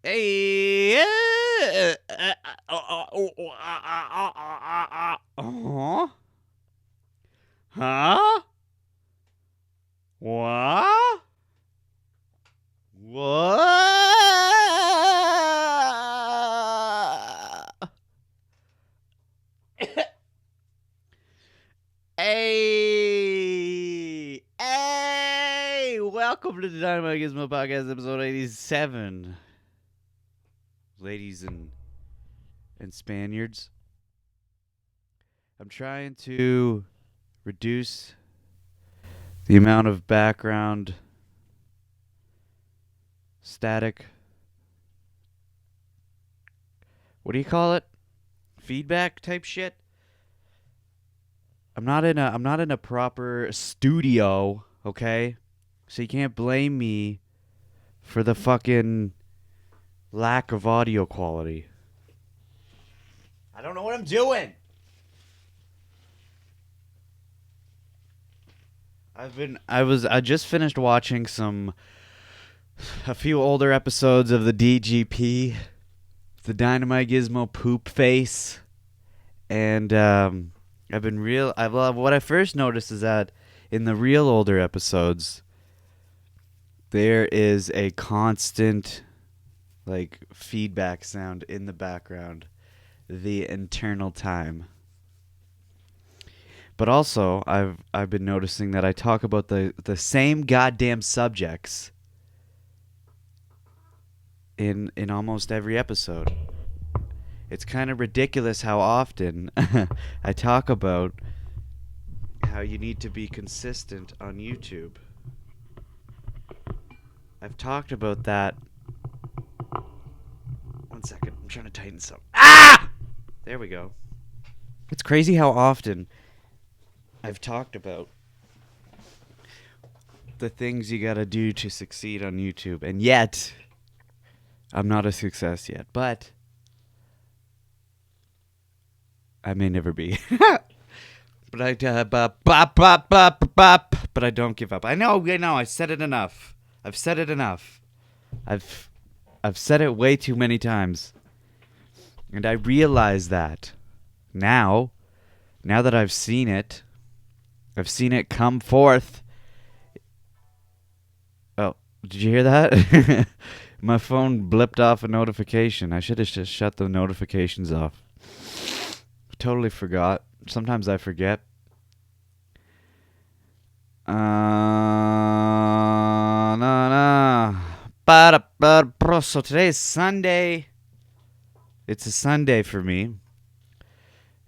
Hey, huh? What? What? Hey, welcome to the DynamiteGizmo podcast, episode 87. Ladies and Spaniards. I'm trying to reduce the amount of background static. What do you call it? Feedback type shit. I'm not in a proper studio, okay? So you can't blame me for the fucking lack of audio quality. I don't know what I'm doing. I just finished watching a few older episodes of the DGP, the Dynamite Gizmo poop face, and what I first noticed is that in the real older episodes, there is a constant feedback sound in the background the internal time. But also, I've been noticing that I talk about the same goddamn subjects in almost every episode. It's kind of ridiculous how often I talk about how you need to be consistent on YouTube. I've talked about that. 1 second, I'm trying to tighten some. Ah! There we go. It's crazy how often I've talked about the things you gotta do to succeed on YouTube, and yet I'm not a success yet, but I may never be. But I don't give up. I know. I said it enough. I've said it enough. I've said it way too many times, and I realize that now that I've seen it come forth. Oh, did you hear that? My phone blipped off a notification. I should have just shut the notifications off. Totally forgot. Sometimes I forget. So today is Sunday. It's a Sunday for me.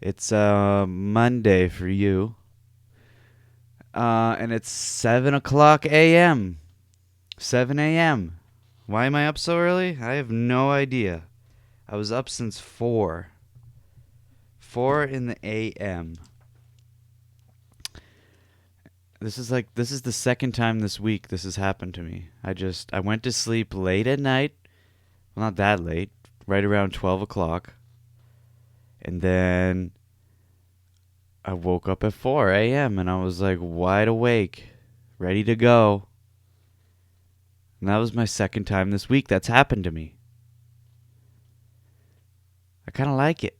It's Monday for you. And it's 7 o'clock a.m. 7 a.m. Why am I up so early? I have no idea. I was up since 4. 4 in the a.m. This is the second time this week this has happened to me. I went to sleep late at night. Well, not that late. Right around 12 o'clock. And then I woke up at 4 a.m. and I was wide awake, ready to go. And that was my second time this week that's happened to me. I kind of like it.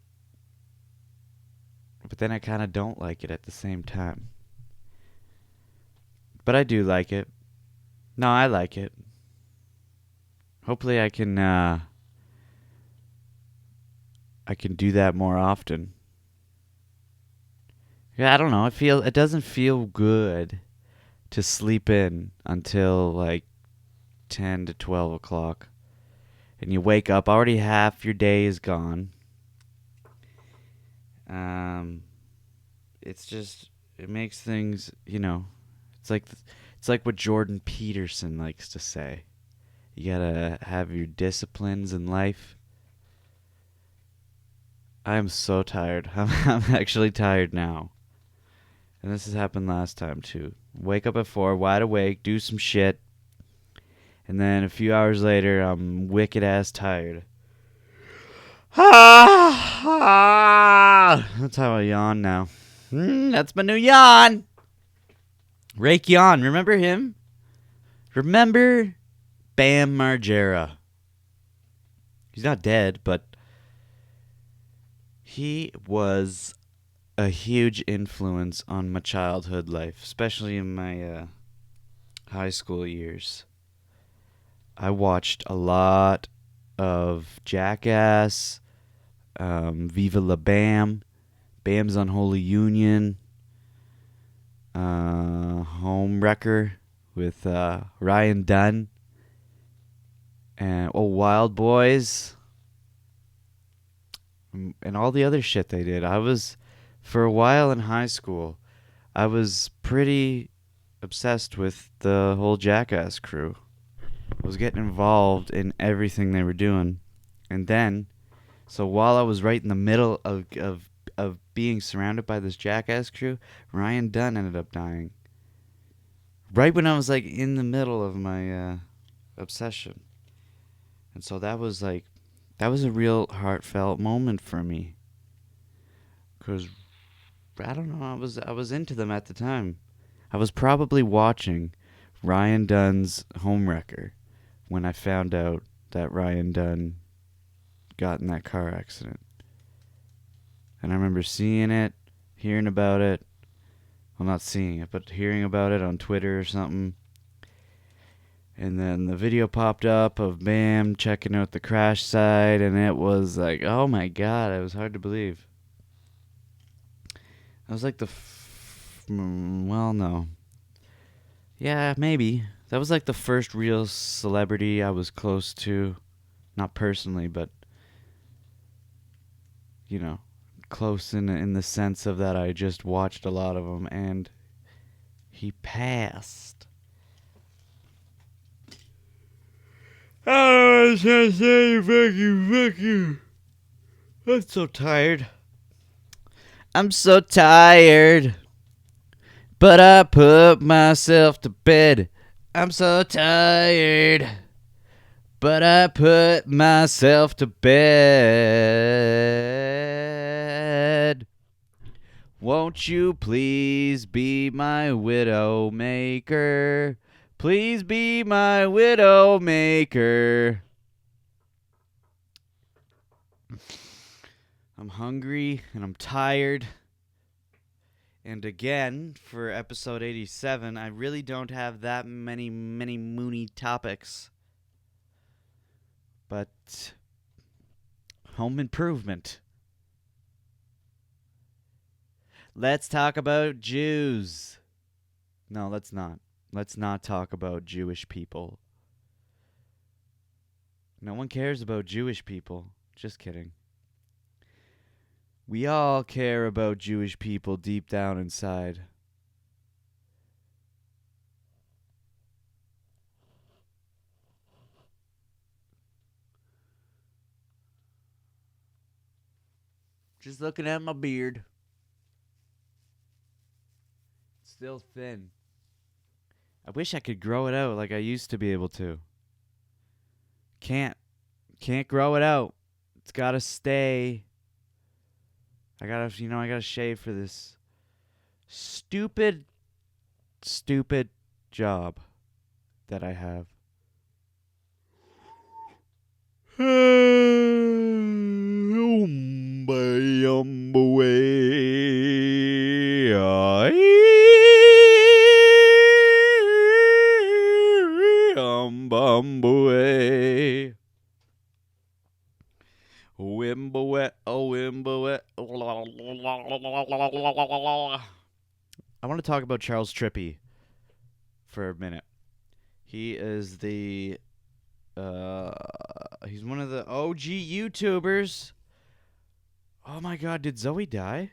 But then I kind of don't like it at the same time. But I do like it. No, I like it. Hopefully I can do that more often. Yeah, I don't know. It doesn't feel good to sleep in until 10 to 12 o'clock. And you wake up, already half your day is gone. It makes things, it's like what Jordan Peterson likes to say. You gotta have your disciplines in life. I am so tired. I'm actually tired now. And this has happened last time too. Wake up at 4, wide awake, do some shit. And then a few hours later, I'm wicked ass tired. That's how I yawn now. That's my new yawn. Rake Yawn. Remember him? Remember Bam Margera? He's not dead, but he was a huge influence on my childhood life, especially in my high school years. I watched a lot of Jackass, Viva La Bam, Bam's Unholy Union, Home Wrecker with Ryan Dunn, and Wild Boys, and all the other shit they did. For a while in high school, I was pretty obsessed with the whole Jackass crew. I was getting involved in everything they were doing. And then, so while I was right in the middle of being surrounded by this Jackass crew, Ryan Dunn ended up dying. Right when I was like in the middle of my obsession. And so that was a real heartfelt moment for me. Cause I don't know, I was into them at the time. I was probably watching Ryan Dunn's Homewrecker when I found out that Ryan Dunn got in that car accident. And I remember seeing it, hearing about it. Well, not seeing it, but hearing about it on Twitter or something. And then the video popped up of Bam checking out the crash site, and it was like, oh my god, it was hard to believe. I was like well, no. Yeah, maybe. That was like the first real celebrity I was close to. Not personally, but, you know, close in the sense of that I just watched a lot of them, and he passed. I was gonna say, fuck you. I'm so tired. I'm so tired. But I put myself to bed. I'm so tired. But I put myself to bed. Won't you please be my widow maker? Please be my widow maker. I'm hungry and I'm tired. And again, for episode 87, I really don't have that many moony topics. But home improvement. Let's talk about Jews. No, let's not. Let's not talk about Jewish people. No one cares about Jewish people. Just kidding. We all care about Jewish people deep down inside. Just looking at my beard. It's still thin. I wish I could grow it out like I used to be able to. Can't grow it out. It's gotta stay. I gotta shave for this stupid job that I have. I want to talk about Charles Trippy for a minute. He is he's one of the OG YouTubers. Oh my god, did Zoe die?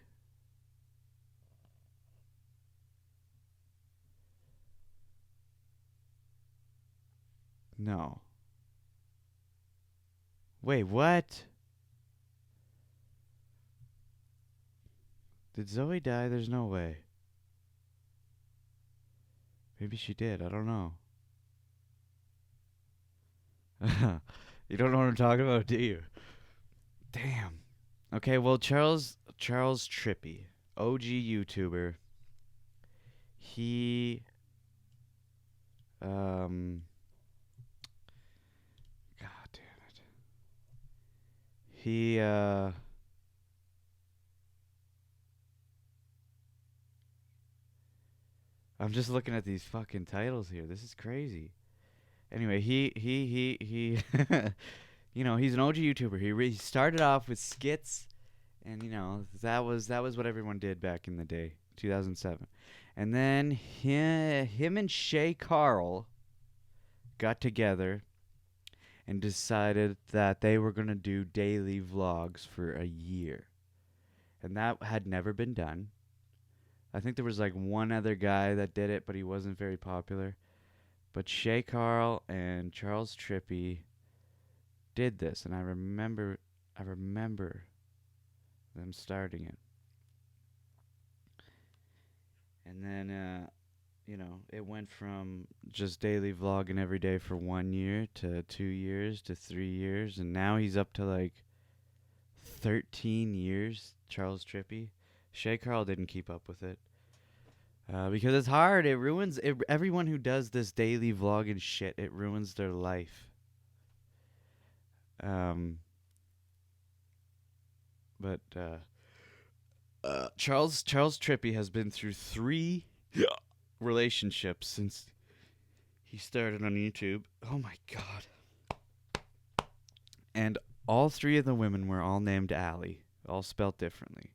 No. Wait, what? Did Zoe die? There's no way. Maybe she did. I don't know. You don't know what I'm talking about, do you? Damn. Okay, well, Charles Trippy, OG YouTuber. He God damn it. he I'm just looking at these fucking titles here. This is crazy. Anyway, he he's an OG YouTuber. He started off with skits, and that was what everyone did back in the day, 2007. And then him and Shay Carl got together and decided that they were going to do daily vlogs for a year. And that had never been done. I think there was like one other guy that did it, but he wasn't very popular. But Shay Carl and Charles Trippy did this, and I remember them starting it. And then it went from just daily vlogging every day for 1 year to 2 years to 3 years, and now he's up to like 13 years, Charles Trippy. Shay Carl didn't keep up with it. Because it's hard. It ruins it, everyone who does this daily vlogging shit. It ruins their life. Um, but Charles Trippy has been through 3 relationships since he started on YouTube. Oh my god! And all 3 of the women were all named Allie, all spelt differently.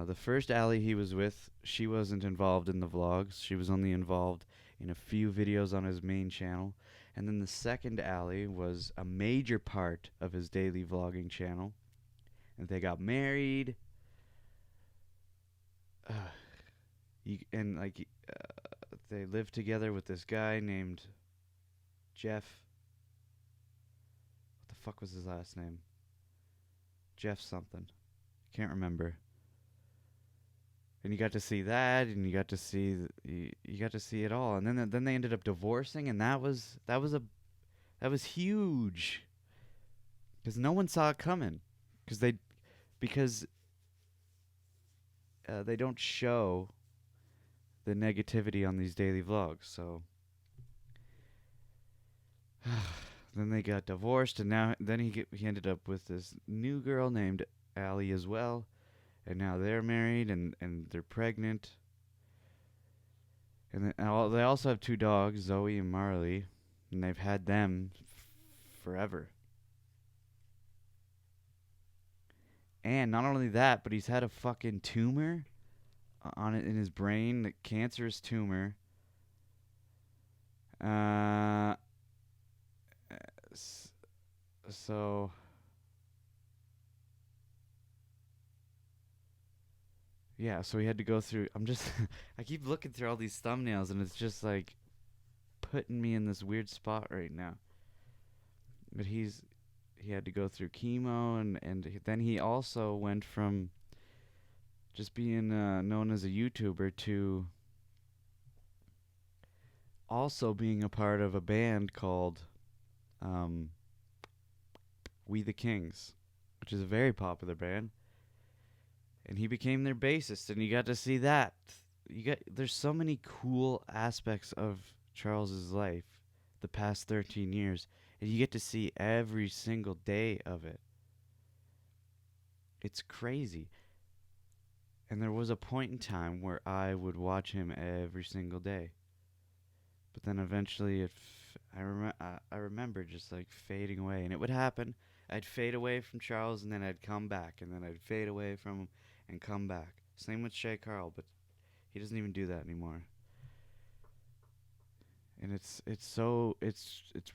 The first Allie he was with, she wasn't involved in the vlogs. She was only involved in a few videos on his main channel. And then the second Allie was a major part of his daily vlogging channel. And they got married. They lived together with this guy named Jeff. What the fuck was his last name? Jeff something. Can't remember. And you got to see that, and you got to see it all, and then they ended up divorcing, and that was huge, because no one saw it coming, because they don't show the negativity on these daily vlogs, so then they got divorced, and then he ended up with this new girl named Allie as well. And now they're married, and they're pregnant. And they also have 2 dogs, Zoe and Marley, and they've had them forever. And not only that, but he's had a fucking tumor on it in his brain, a cancerous tumor. So yeah, so he had to go through. I keep looking through all these thumbnails, and it's just like putting me in this weird spot right now. But he had to go through chemo, and then he also went from just being known as a YouTuber to also being a part of a band called We the Kings, which is a very popular band. And he became their bassist, and you got to see that. There's so many cool aspects of Charles's life the past 13 years, and you get to see every single day of it. It's crazy. And there was a point in time where I would watch him every single day. But then eventually I remember just like fading away, and it would happen. I'd fade away from Charles, and then I'd come back, and then I'd fade away from him and come back. Same with Shay Carl, but he doesn't even do that anymore. And it's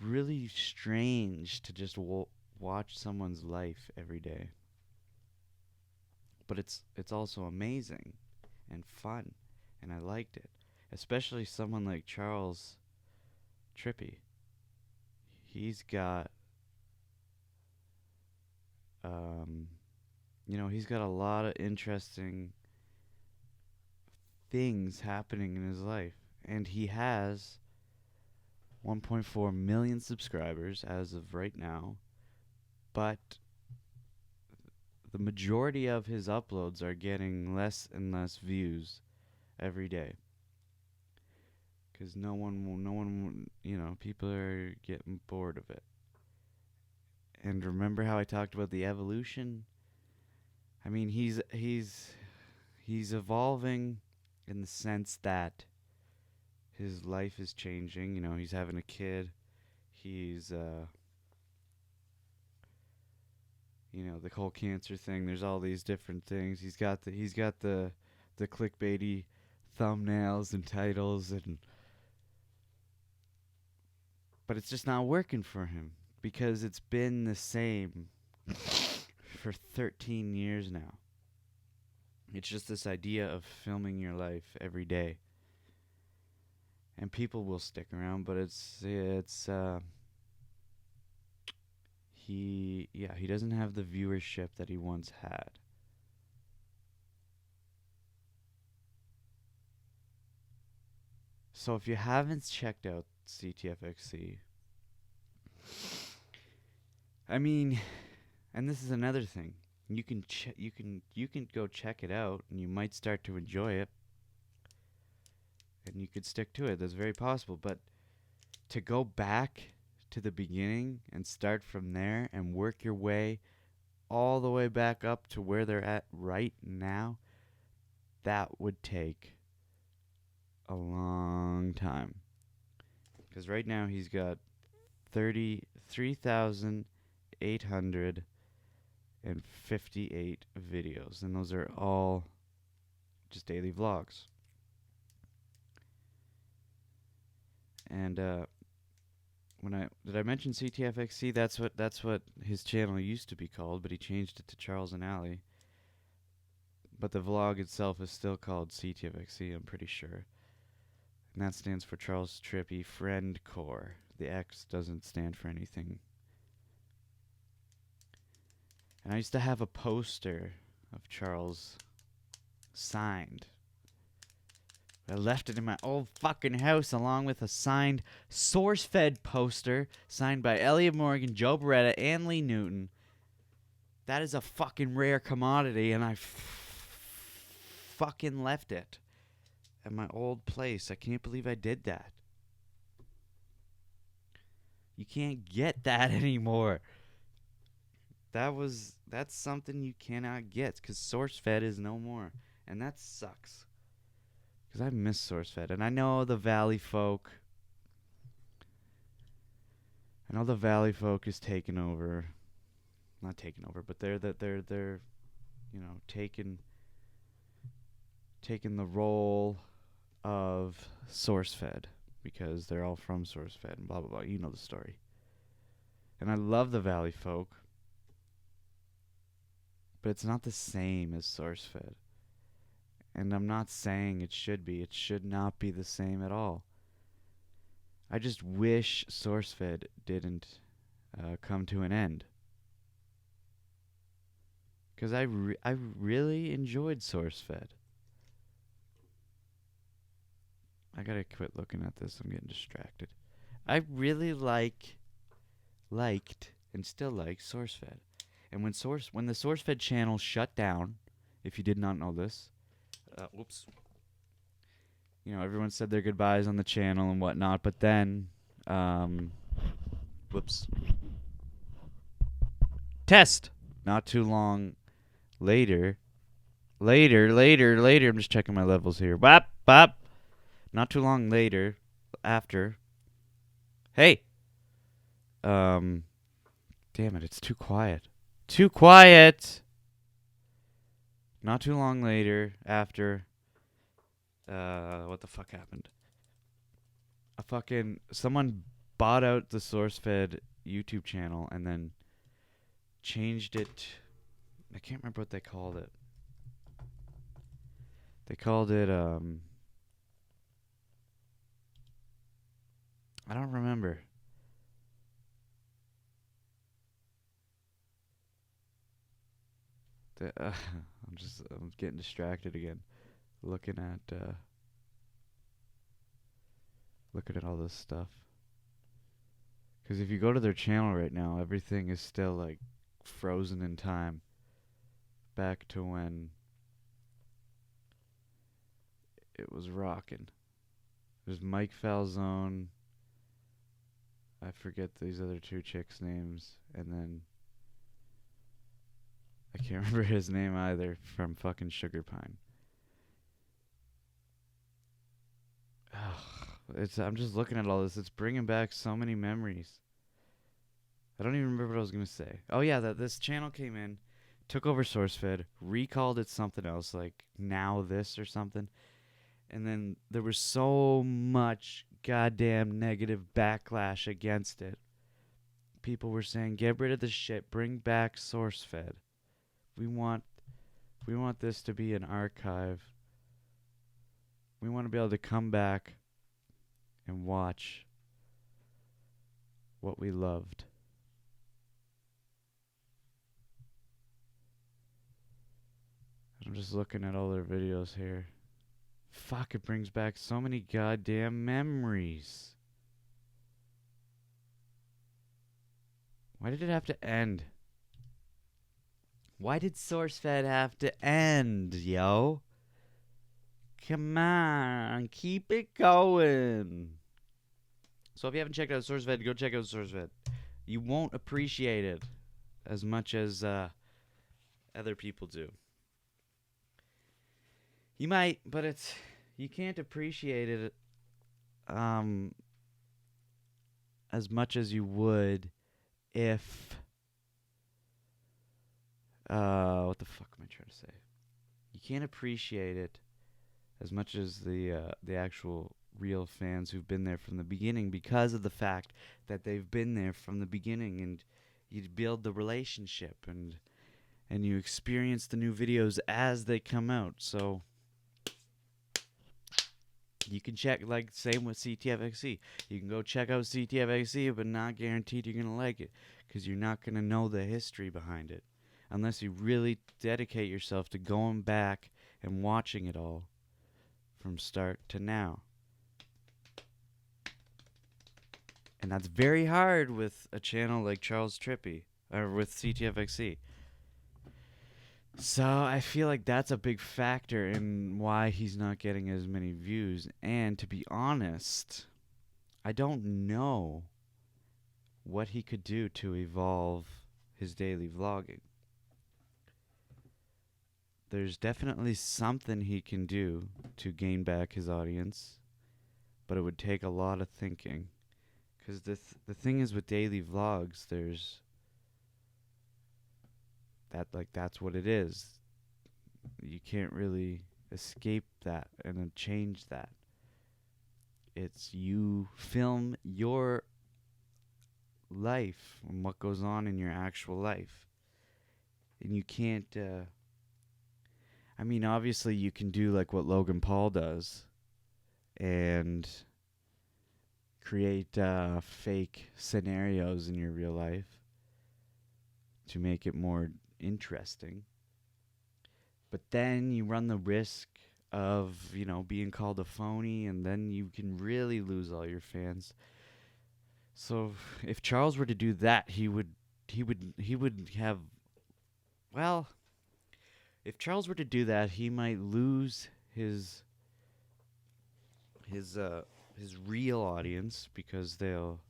really strange to just watch someone's life every day. But it's also amazing and fun, and I liked it. Especially someone like Charles Trippy. He's got he's got a lot of interesting things happening in his life, and he has 1.4 million subscribers as of right now, but the majority of his uploads are getting less and less views every day. Because no one, people are getting bored of it. And remember how I talked about the evolution? I mean, he's evolving in the sense that his life is changing. You know, he's having a kid. He's you know, the whole cancer thing. There's all these different things. He's got the clickbaity thumbnails and titles, and but it's just not working for him because it's been the same for 13 years now. It's just this idea of filming your life every day. And people will stick around, but he doesn't have the viewership that he once had. So if you haven't checked out CTFXC, I mean, and this is another thing. You can go check it out and you might start to enjoy it and you could stick to it. That's very possible, but to go back to the beginning and start from there and work your way all the way back up to where they're at right now, that would take a long time. Because right now he's got 33,858 videos, and those are all just daily vlogs. And did I mention CTFXC? That's what his channel used to be called, but he changed it to Charles and Allie. But the vlog itself is still called CTFXC, I'm pretty sure. And that stands for Charles Trippy Friend Core. The X doesn't stand for anything. And I used to have a poster of Charles signed. I left it in my old fucking house along with a signed SourceFed poster signed by Elliot Morgan, Joe Beretta, and Lee Newton. That is a fucking rare commodity, and I fucking left it at my old place. I can't believe I did that. You can't get that anymore. That's something you cannot get because SourceFed is no more, and that sucks. Because I miss SourceFed, and I know the Valley folk. I know the Valley folk is taking over. Not taking over, but they're you know, taking the role of SourceFed because they're all from SourceFed and blah blah blah. You know the story. And I love the Valley folk, but it's not the same as SourceFed. And I'm not saying it should be. It should not be the same at all. I just wish SourceFed didn't come to an end. Because I really enjoyed SourceFed. I gotta quit looking at this. I'm getting distracted. I really liked and still like SourceFed. And when the SourceFed channel shut down, if you did not know this, whoops. You know, everyone said their goodbyes on the channel and whatnot, but then, whoops. Test! Not too long later, I'm just checking my levels here. Bop, bop. Not too long later, after, hey! Damn it, it's too quiet. Too quiet! Not too long later, after, what the fuck happened? Someone bought out the SourceFed YouTube channel and then changed it. I can't remember what they called it. They called it, I don't remember. I'm getting distracted again. Looking at all this stuff. Because if you go to their channel right now, everything is still like frozen in time. Back to when it was rocking. There's Mike Falzone. I forget these other two chicks' names. And then I can't remember his name either, from fucking Sugar Pine. Ugh, I'm just looking at all this. It's bringing back so many memories. I don't even remember what I was gonna say. Oh yeah, that this channel came in, took over SourceFed, recalled it something else, like Now This or something, and then there was so much goddamn negative backlash against it. People were saying, "Get rid of the shit, bring back SourceFed. We want, we want this to be an archive. We want to be able to come back and watch what we loved." I'm just looking at all their videos here. Fuck, it brings back so many goddamn memories. Why did it have to end? Why did SourceFed have to end, yo? Come on, keep it going. So if you haven't checked out SourceFed, go check out SourceFed. You won't appreciate it as much as other people do. You might, but you can't appreciate it as much as you would if what the fuck am I trying to say? You can't appreciate it as much as the actual real fans who've been there from the beginning, because of the fact that they've been there from the beginning, and you build the relationship and you experience the new videos as they come out. So you can check, like, same with CTFXC. You can go check out CTFXC, but not guaranteed you're going to like it, because you're not going to know the history behind it unless you really dedicate yourself to going back and watching it all from start to now. And that's very hard with a channel like Charles Trippy, or with CTFXC. So I feel like that's a big factor in why he's not getting as many views. And to be honest, I don't know what he could do to evolve his daily vlogging. There's definitely something he can do to gain back his audience, but it would take a lot of thinking. Because the thing is with daily vlogs, there's that's what it is. You can't really escape that and then change that. It's you film your life and what goes on in your actual life. And you can't I mean, obviously you can do like what Logan Paul does and create fake scenarios in your real life to make it more interesting. But then you run the risk of, being called a phony, and then you can really lose all your fans. So if Charles were to do that, he would have, well, if Charles were to do that, he might lose his real audience, because they'll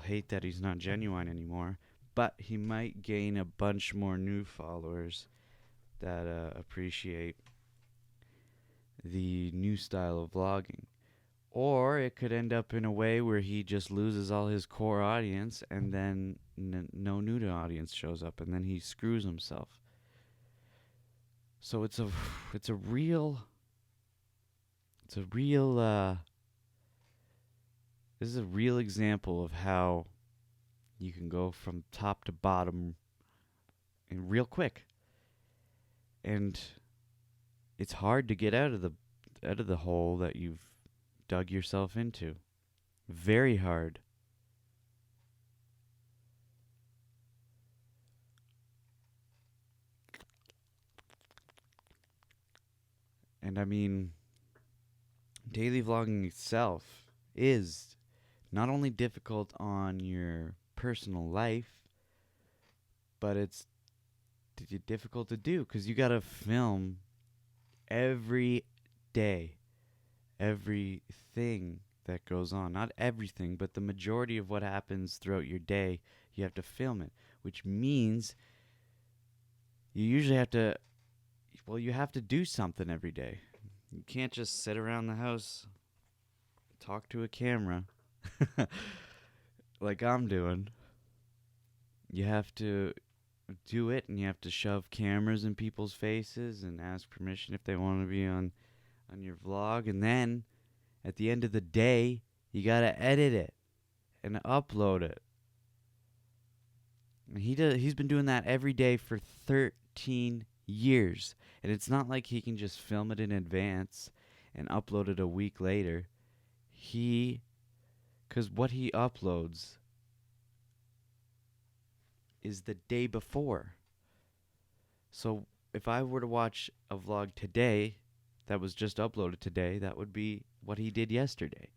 hate that he's not genuine anymore. But he might gain a bunch more new followers that appreciate the new style of vlogging. Or it could end up in a way where he just loses all his core audience, and then no new audience shows up, and then he screws himself. So it's a real this is a real example of how you can go from top to bottom and real quick. And it's hard to get out of the hole that you've dug yourself into. Very hard. And I mean, daily vlogging itself is not only difficult on your personal life, but it's difficult to do, because you gotta film every day, everything that goes on. Not everything, but the majority of what happens throughout your day, you have to film it, which means you usually have to, well, you have to do something every day. You can't just sit around the house, talk to a camera like I'm doing. You have to do it, and you have to shove cameras in people's faces and ask permission if they want to be on your vlog. And then at the end of the day, you got to edit it and upload it. And he's been doing that every day for 13 years. And it's not like he can just film it in advance and upload it a week later. Because what he uploads is the day before. So if I were to watch a vlog today that was just uploaded today, that would be what he did yesterday.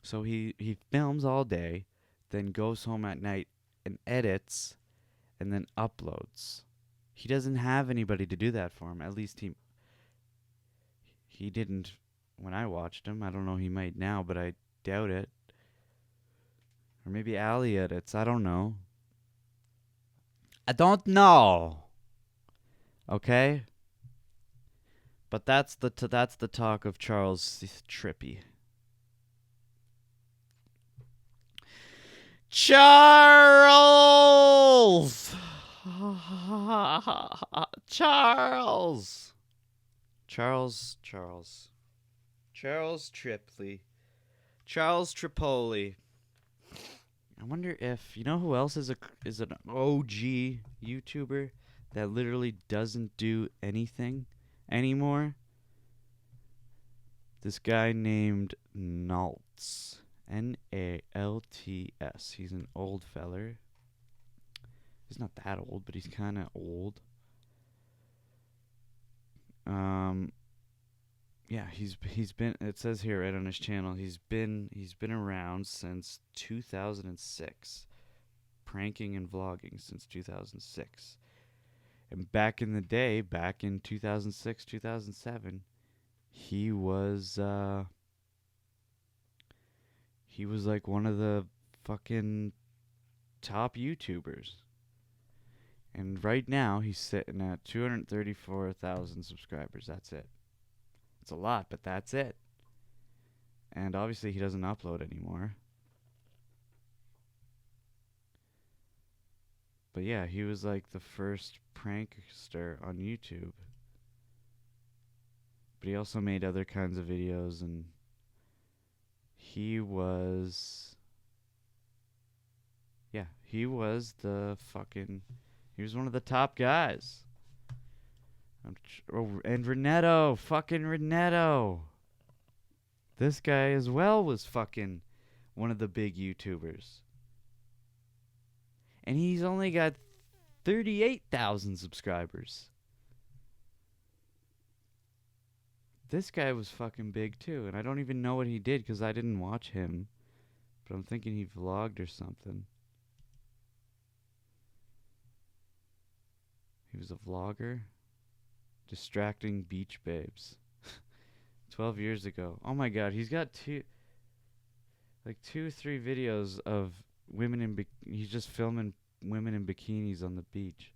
So he films all day, then goes home at night and edits, and then uploads. He doesn't have anybody to do that for him. At least he didn't when I watched him. I don't know, he might now, but I doubt it. Or maybe Ali edits. I don't know. I don't know. Okay? But that's the talk of Charles Trippy. Charles! Charles! Charles Tripley. Charles Tripoli. I wonder if, you know who else is an OG YouTuber that literally doesn't do anything anymore? This guy named Naltz. Nalts. He's an old feller. He's not that old, but he's kind of old. Yeah, he's been. It says here right on his channel, he's been around since 2006, pranking and vlogging since 2006. And back in the day, back in 2006, 2007, he was like one of the fucking top YouTubers. And right now, he's sitting at 234,000 subscribers. That's it. It's a lot, but that's it. And obviously, he doesn't upload anymore. But yeah, he was like the first prankster on YouTube. But he also made other kinds of videos, and he was one of the top guys. And Renetto, fucking Renetto. This guy as well was fucking one of the big YouTubers. And he's only got 38,000 subscribers. This guy was fucking big too, and I don't even know what he did because I didn't watch him. But I'm thinking he vlogged or something. He was a vlogger. Distracting beach babes. 12 years ago. Oh my god, he's got 2 or 3 videos of women in he's just filming women in bikinis on the beach.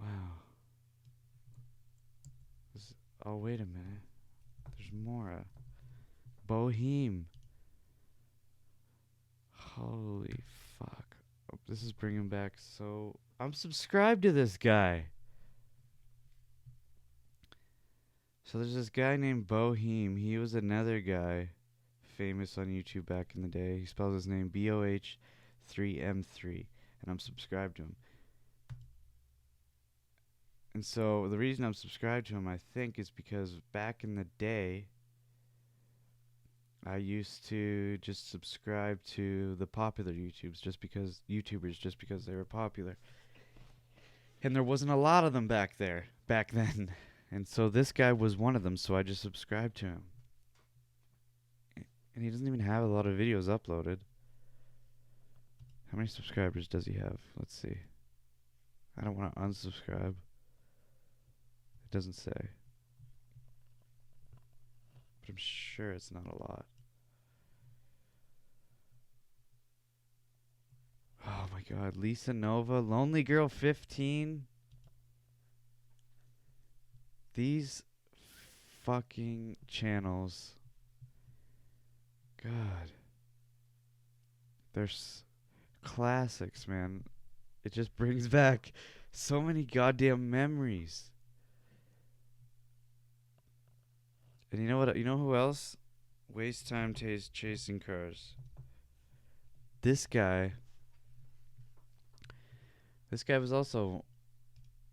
Wow. Oh, wait a minute. There's more. Boheme. Holy fuck. Oh, this is bringing back so... I'm subscribed to this guy. So there's this guy named Boheme. He was another guy famous on YouTube back in the day. He spells his name BOH3M3. And I'm subscribed to him. And so the reason I'm subscribed to him, I think, is because back in the day, I used to just subscribe to the popular YouTubers just because they were popular. And there wasn't a lot of them back then. And so this guy was one of them, so I just subscribed to him. And he doesn't even have a lot of videos uploaded. How many subscribers does he have? Let's see. I don't want to unsubscribe. It doesn't say. But I'm sure it's not a lot. Oh my God, Lisa Nova, Lonely Girl 15. These fucking channels. God. They're classics, man. It just brings back so many goddamn memories. And you know what? You know who else? Waste time chasing cars. This guy was also,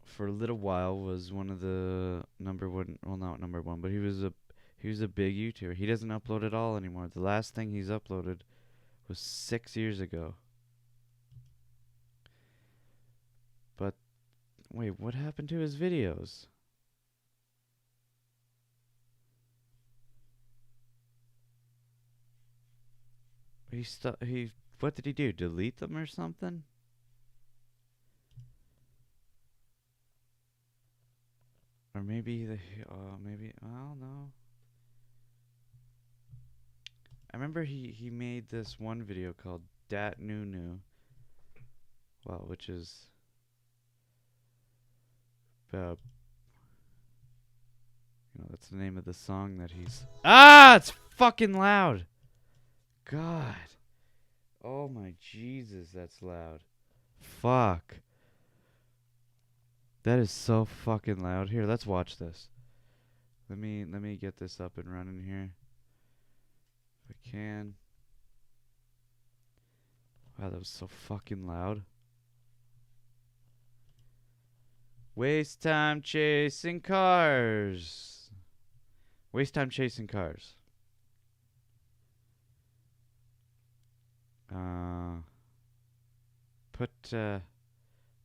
for a little while, was one of the number one. Well, not number one, but he was a big YouTuber. He doesn't upload at all anymore. The last thing he's uploaded was 6 years ago. But wait, what happened to his videos? What did he do? Delete them or something? Or maybe maybe, I don't know. I remember he made this one video called Dat Nunu. Well, which is that's the name of the song that he's. Ah, it's fucking loud. God. Oh my Jesus, that's loud. Fuck. That is so fucking loud. Here, let's watch this. Let me get this up and running here. If I can. Wow, that was so fucking loud. Waste time chasing cars. Waste time chasing cars.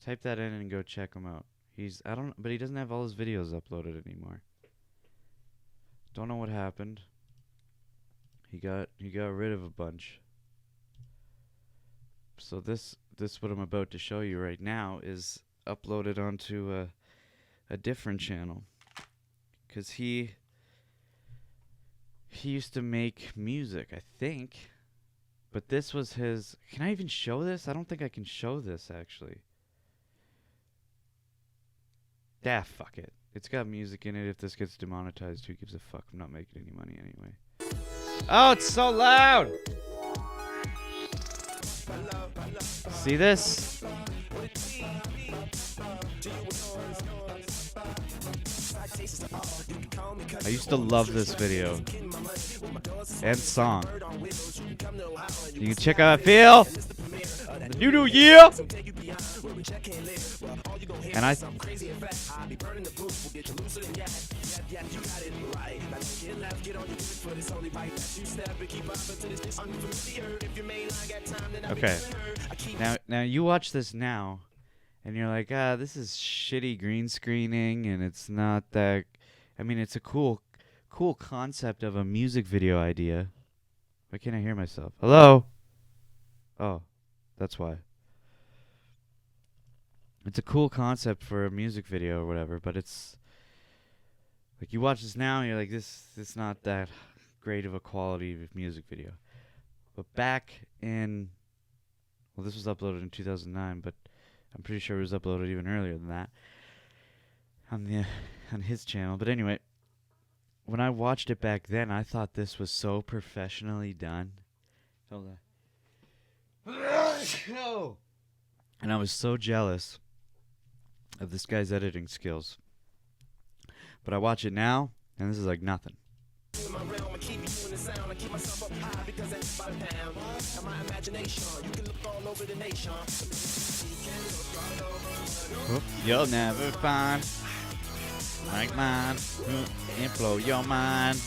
Type that in and go check him out. But he doesn't have all his videos uploaded anymore. Don't know what happened. He got rid of a bunch. So this what I'm about to show you right now is uploaded onto a different channel. 'Cause he used to make music, I think. But this was his. Can I even show this? I don't think I can show this, actually. Ah, fuck it. It's got music in it. If this gets demonetized, who gives a fuck? I'm not making any money anyway. Oh, it's so loud! See this? I used to love this video and song. You can check out I feel the new year, and okay. Now you watch this now, and you're like, this is shitty green screening, and it's not that. I mean, it's a cool concept of a music video idea. Why can't I hear myself? Hello? Oh, that's why. It's a cool concept for a music video or whatever, but it's like you watch this now and you're like, this is not that great of a quality of music video. But back in, well, this was uploaded in 2009, but I'm pretty sure it was uploaded even earlier than that on his channel. But anyway, when I watched it back then, I thought this was so professionally done. Hold on. And I was so jealous of this guy's editing skills. But I watch it now, and this is like nothing. You'll never find like mine, and blow your mind.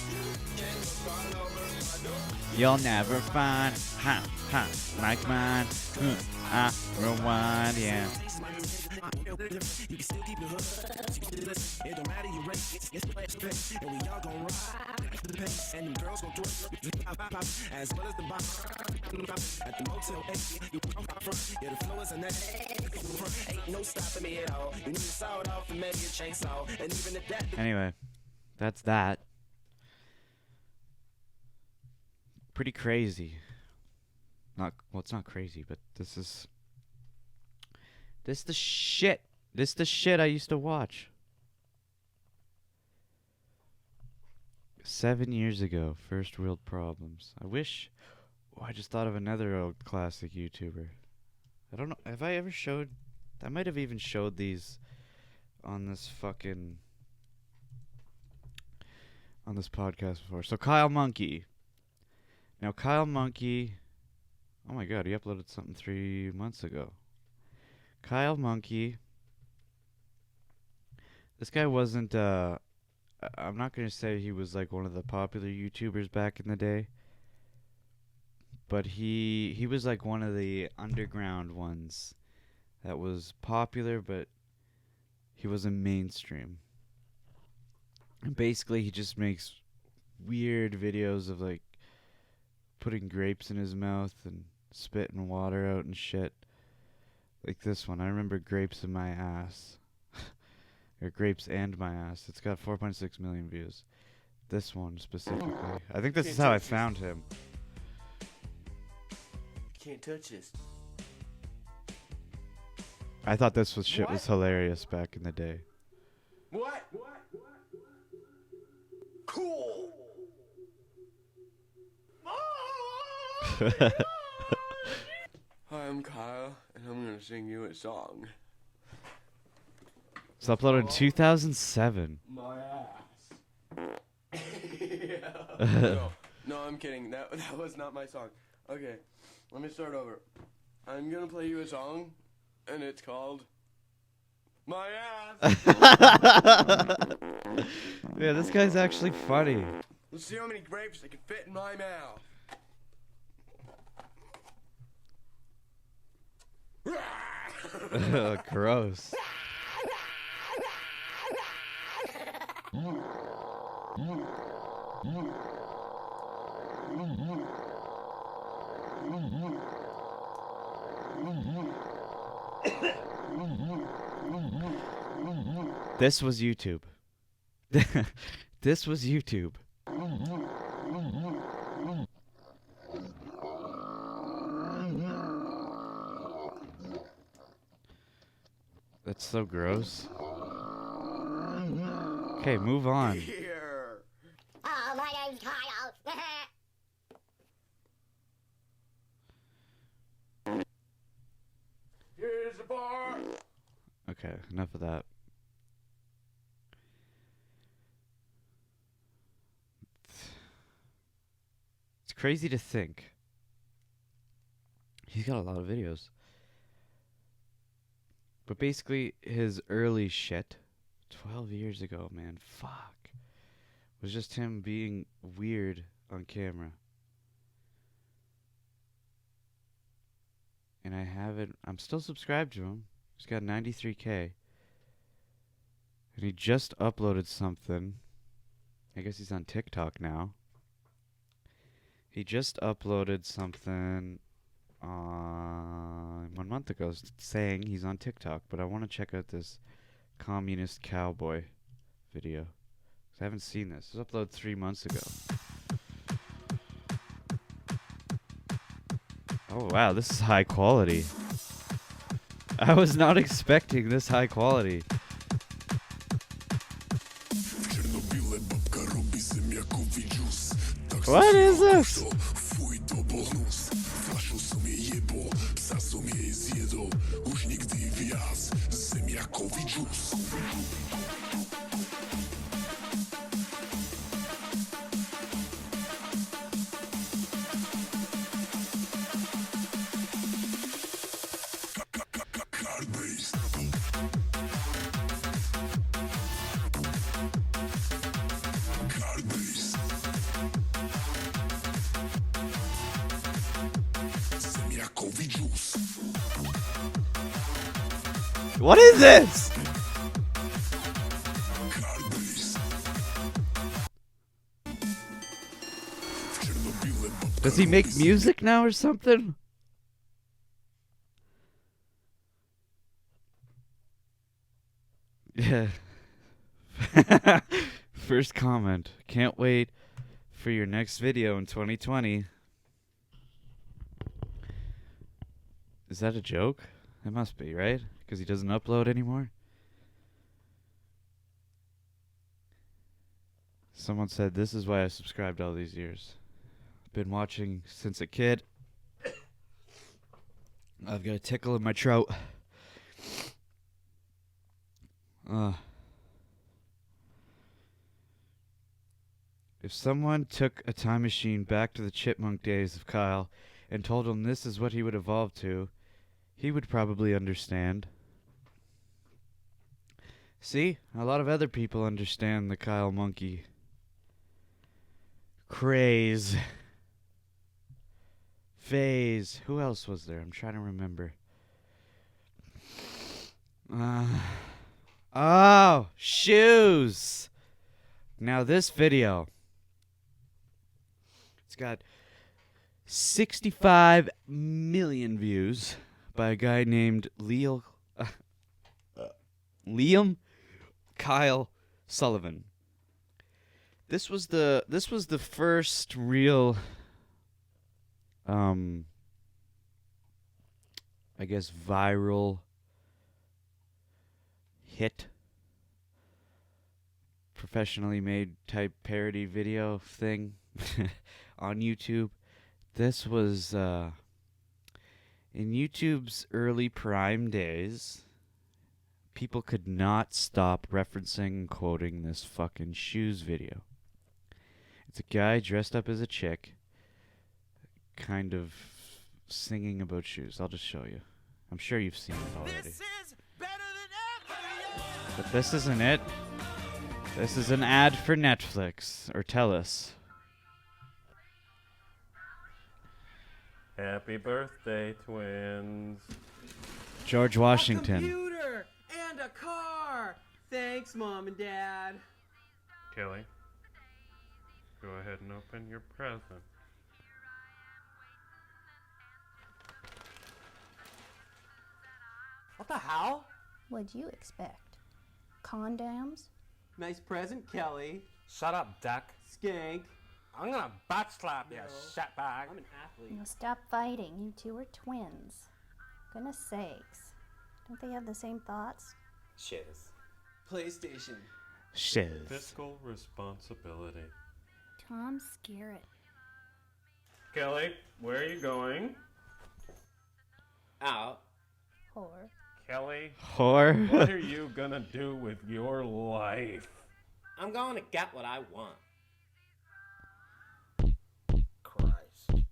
You'll never find like mine. I rewind, yeah. Anyway, that's that. Pretty crazy. Well, it's not crazy, but this is This the shit. This the shit I used to watch. 7 years ago, first world problems. I wish. Oh, I just thought of another old classic YouTuber. I don't know. Have I ever showed? I might have even showed these on this fucking on this podcast before. So Kyle Monkey. Now Kyle Monkey. Oh my god, he uploaded something 3 months ago. Kyle Monkey. This guy wasn't. I'm not gonna say he was like one of the popular YouTubers back in the day. But he was like one of the underground ones that was popular, but he wasn't mainstream. And basically, he just makes weird videos of like putting grapes in his mouth and spitting water out and shit. Like this one. I remember grapes in my ass. Or grapes and my ass. It's got 4.6 million views. This one specifically. I think this is how I found him. Can't touch this. I thought this was shit was hilarious back in the day. What? Cool. Hi, I'm Kyle, and I'm gonna sing you a song. It's uploaded in 2007. My ass. Yeah. No, I'm kidding. That was not my song. Okay, let me start over. I'm gonna play you a song, and it's called My Ass. Yeah, this guy's actually funny. Let's see how many grapes I can fit in my mouth. Gross. This was YouTube. This was YouTube. That's so gross. Okay, move on. Here. Oh, my name's Kyle. Here's the bar. Okay, enough of that. It's crazy to think. He's got a lot of videos. But basically, his early shit, 12 years ago, man, fuck, was just him being weird on camera. And I'm still subscribed to him. He's got 93K. And he just uploaded something. I guess he's on TikTok now. He just uploaded something 1 month ago saying he's on TikTok, but I want to check out this communist cowboy video. 'Cause I haven't seen this. It was uploaded 3 months ago. Oh wow, this is high quality. I was not expecting this high quality. What is this? What is this? Does he make music now or something? Yeah. First comment. Can't wait for your next video in 2020. Is that a joke? It must be, right? Because he doesn't upload anymore? Someone said, this is why I subscribed all these years. Been watching since a kid. I've got a tickle in my throat. If someone took a time machine back to the chipmunk days of Kyle and told him this is what he would evolve to, he would probably understand. See? A lot of other people understand the Kyle monkey craze. Phase. Who else was there? I'm trying to remember. Oh, shoes. Now this video, it's got 65 million views by a guy named Liam Kyle Sullivan. This was the first real I guess viral hit, professionally made type parody video thing on YouTube. This was in YouTube's early prime days. People could not stop referencing and quoting this fucking shoes video. It's a guy dressed up as a chick, kind of singing about shoes. I'll just show you. I'm sure you've seen it already. This is better than ever. But this isn't it. This is an ad for Netflix or TELUS. Happy birthday, twins. George A Washington. computer and a car. Thanks, Mom and Dad. Kelly, go ahead and open your present. What the hell? What'd you expect? Condoms? Nice present, Kelly. Shut up, Duck. Skank. I'm gonna butt slap you, shitbag. I'm an athlete. Now stop fighting. You two are twins. Goodness sakes. Don't they have the same thoughts? Shiz. PlayStation. Shiz. Fiscal responsibility. Tom Skerritt. Kelly, where are you going? Out. Whore. Kelly, Whore. what are you gonna do with your life? I'm going to get what I want. Christ.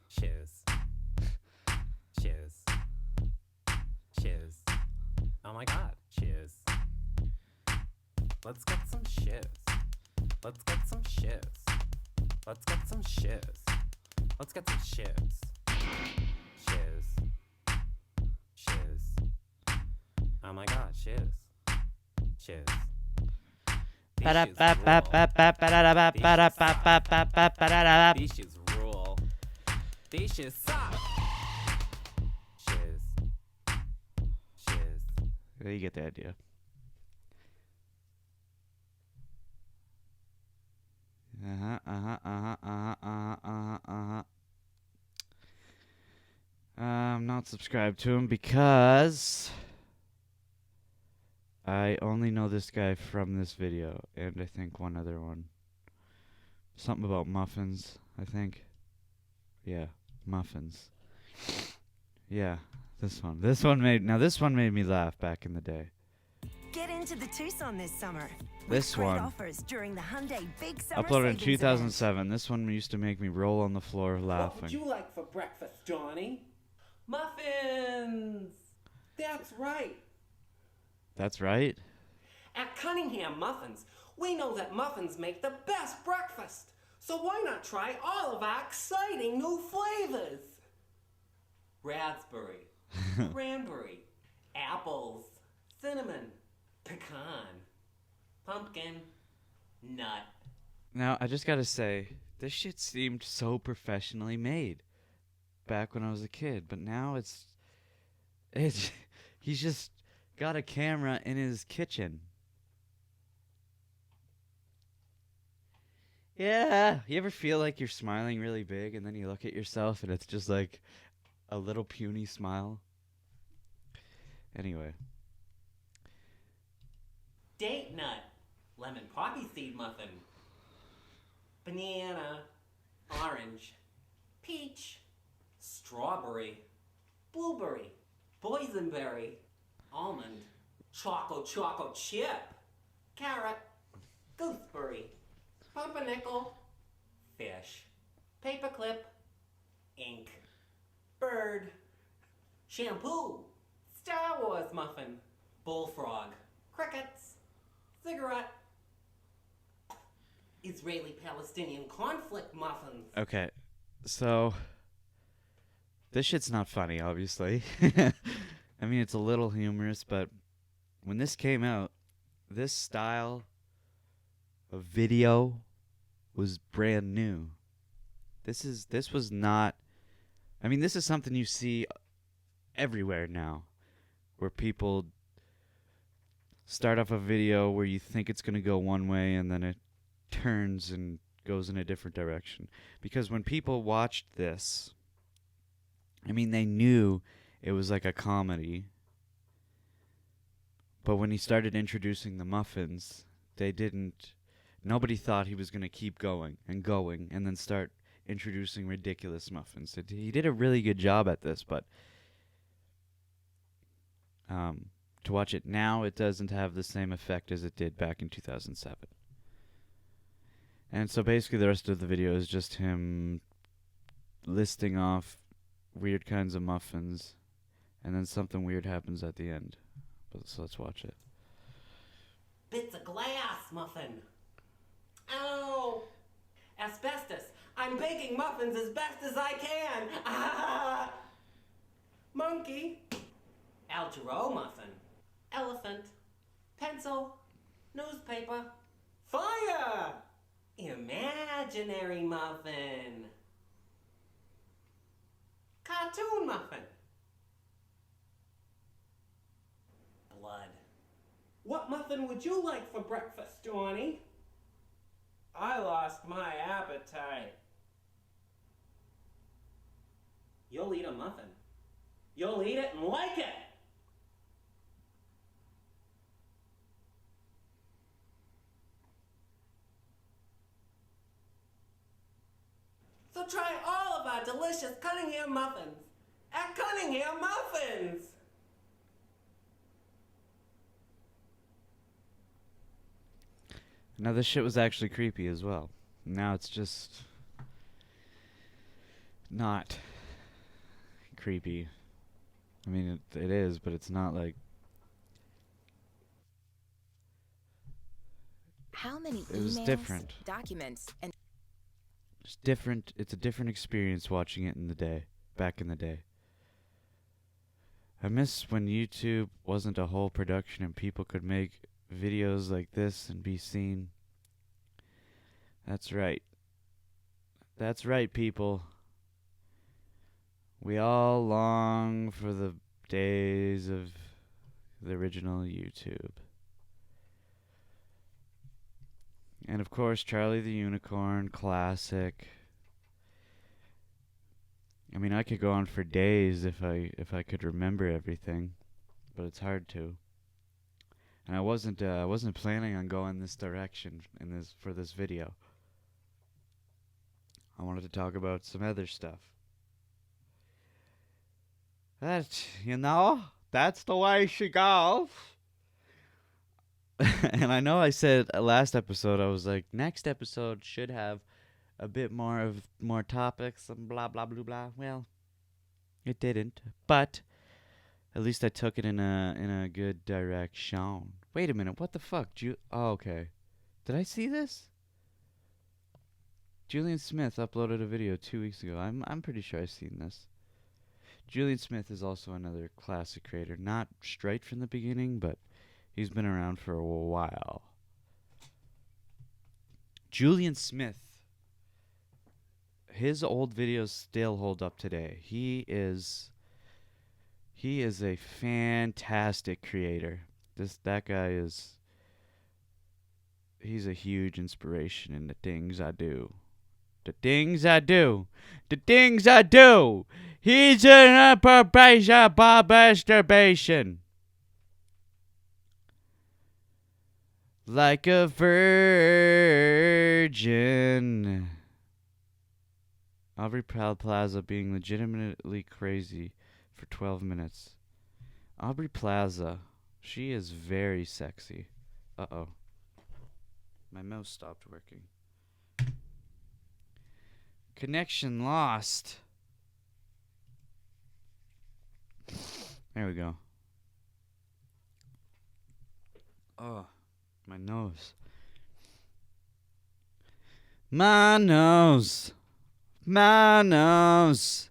Shiz. Shiz. Shiz. Oh my god, shiz. Let's get some shiz. Let's get some shiz. Let's get some shiz. Let's get some shiz. Shiz. Shiz. Oh my god, shiz. Shiz. These shiz rule. These shiz suck. Shiz. Shiz. You get the idea. I'm not subscribed to him because I only know this guy from this video and I think one other one. Something about muffins, I think. Yeah, muffins. Yeah, this one. This one made me laugh back in the day. Get into the Tucson this summer. This Great one. offers during the Hyundai Big Summer Uploaded in Savings 2007. This one used to make me roll on the floor What would laughing. you like for breakfast, Johnny? Muffins. That's right. That's right. At Cunningham Muffins, we know that muffins make the best breakfast. So why not try all of our exciting new flavors? Raspberry, cranberry, apples, cinnamon, pecan, pumpkin, nut. Now, I just gotta say, this shit seemed so professionally made back when I was a kid, but now it's he's just got a camera in his kitchen. Yeah. You ever feel like you're smiling really big and then you look at yourself and it's just like a little puny smile? Anyway. Date nut, lemon poppy seed muffin, banana, orange, peach, strawberry, blueberry, boysenberry, almond, choco chip, carrot, gooseberry, pumpernickel, fish, paperclip, ink, bird, shampoo, Star Wars muffin, bullfrog, crickets, cigarette, Israeli-Palestinian conflict muffins. Okay. So this shit's not funny, obviously. I mean, it's a little humorous, but when this came out, this style of video was brand new. This was not. I mean, this is something you see everywhere now, where people start off a video where you think it's going to go one way and then it turns and goes in a different direction. Because when people watched this, I mean, they knew it was like a comedy. But when he started introducing the muffins, nobody thought he was going to keep going and then start introducing ridiculous muffins. He did a really good job at this, but to watch it now, it doesn't have the same effect as it did back in 2007. And so basically the rest of the video is just him listing off weird kinds of muffins, and then something weird happens at the end. So let's watch it. Bits of glass muffin. Ow! Asbestos. I'm baking muffins as best as I can. Ah! Monkey. Algero muffin. Elephant. Pencil. Newspaper. Fire! Imaginary muffin. Cartoon muffin. Blood. What muffin would you like for breakfast, Johnny? I lost my appetite. You'll eat a muffin. You'll eat it and like it. So try all of our delicious Cunningham muffins at Cunningham Muffins. Now this shit was actually creepy as well. Now it's just not creepy. I mean, it is, but it's not like... How many It was emails, different. documents, and It's different. It's a different experience watching it back in the day. I miss when YouTube wasn't a whole production and people could make videos like this and be seen. That's right. That's right, people. We all long for the days of the original YouTube. And of course, Charlie the Unicorn, classic. I mean, I could go on for days if I could remember everything, but it's hard to. And I wasn't planning on going this direction for this video. I wanted to talk about some other stuff. That's the way she goes. And I know I said last episode, I was like, next episode should have a bit more topics and blah, blah, blah, blah. Well, it didn't. But at least I took it in a good direction. Wait a minute, what the fuck? Oh, okay. Did I see this? Julian Smith uploaded a video 2 weeks ago. I'm pretty sure I've seen this. Julian Smith is also another classic creator. Not straight from the beginning, but he's been around for a while. Julian Smith, his old videos still hold up today. He He is a fantastic creator. That guy is. He's a huge inspiration in the things I do. The things I do. The things I do. He's an approbation by masturbation. Like a virgin. Aubrey Plaza being legitimately crazy for 12 minutes. Aubrey Plaza. She is very sexy. Uh-oh. My mouse stopped working. Connection lost. There we go. Oh, my nose. My nose. My nose.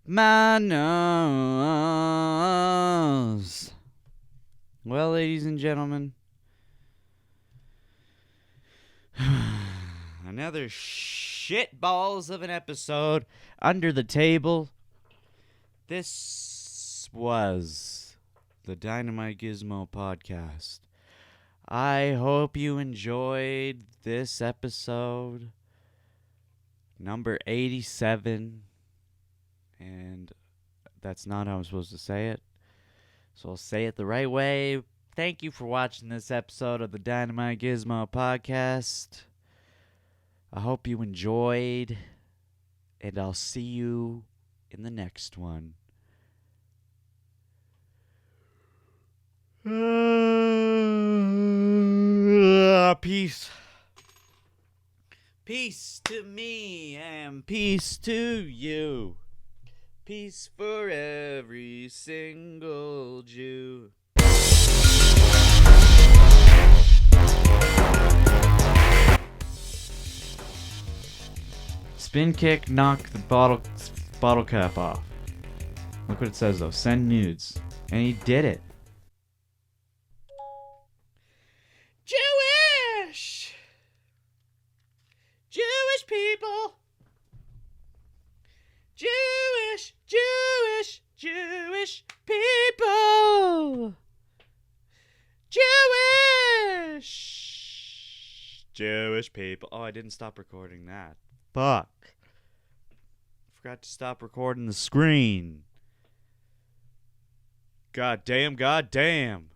My nose. Well, ladies and gentlemen, another shitballs of an episode under the table. This was the Dynamite Gizmo podcast. I hope you enjoyed this episode, number 87. And that's not how I'm supposed to say it, so I'll say it the right way. Thank you for watching this episode of the Dynamite Gizmo podcast. I hope you enjoyed, and I'll see you in the next one. Peace. Peace to me and peace to you. Peace for every single Jew. Spin kick, knock the bottle cap off. Look what it says though. Send nudes. And he did it. Jewish! Jewish people! Jewish people! Jewish people. Oh, I didn't stop recording that. Fuck. Forgot to stop recording the screen. God damn. God damn.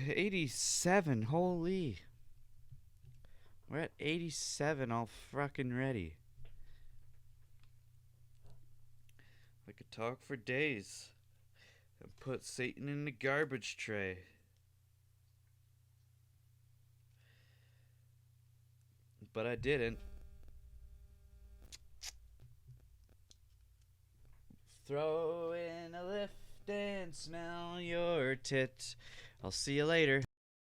87. Holy. We're at 87 all fucking ready. I could talk for days and put Satan in the garbage tray. But I didn't. Throw in a lift and smell your tit. I'll see you later.